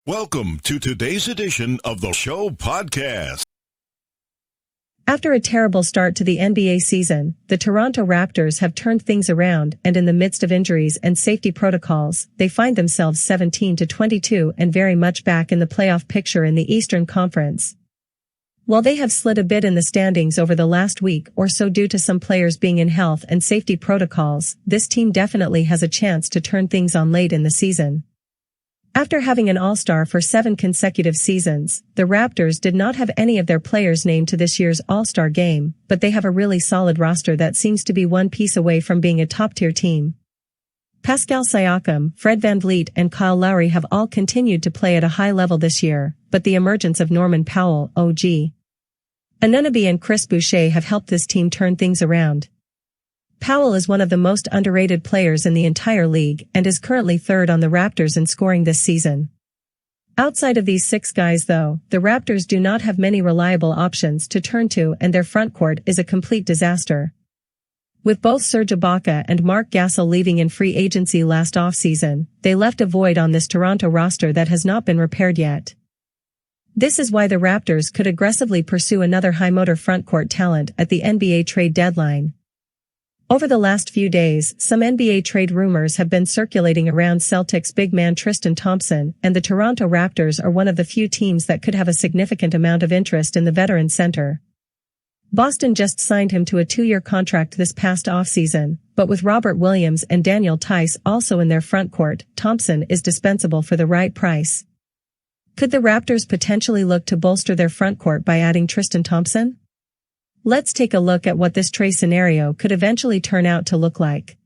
Welcome to today's edition of the show podcast. After a terrible start to the NBA season, the Toronto Raptors have turned things around, and in the midst of injuries and safety protocols, they find themselves 17-22 and very much back in the playoff picture in the Eastern Conference. While they have slid a bit in the standings over the last week or so due to some players being in health and safety protocols, this team definitely has a chance to turn things on late in the season. After having an All-Star for 7 consecutive seasons, the Raptors did not have any of their players named to this year's All-Star game, but they have a really solid roster that seems to be one piece away from being a top-tier team. Pascal Siakam, Fred VanVleet and Kyle Lowry have all continued to play at a high level this year, but the emergence of Norman Powell, OG. Anunoby and Chris Boucher have helped this team turn things around. Powell is one of the most underrated players in the entire league and is currently third on the Raptors in scoring this season. Outside of these 6 guys though, the Raptors do not have many reliable options to turn to and their frontcourt is a complete disaster. With both Serge Ibaka and Marc leaving in free agency last offseason, they left a void on this Toronto roster that has not been repaired yet. This is why the Raptors could aggressively pursue another high-motor frontcourt talent at the NBA trade deadline. Over the last few days, some NBA trade rumors have been circulating around Celtics big man Tristan Thompson, and the Toronto Raptors are one of the few teams that could have a significant amount of interest in the veteran center. Boston just signed him to a 2-year contract this past offseason, but with Robert Williams and Theis also in their frontcourt, Thompson is dispensable for the right price. Could the Raptors potentially look to bolster their frontcourt by adding Tristan Thompson? Let's take a look at what this trade scenario could eventually turn out to look like.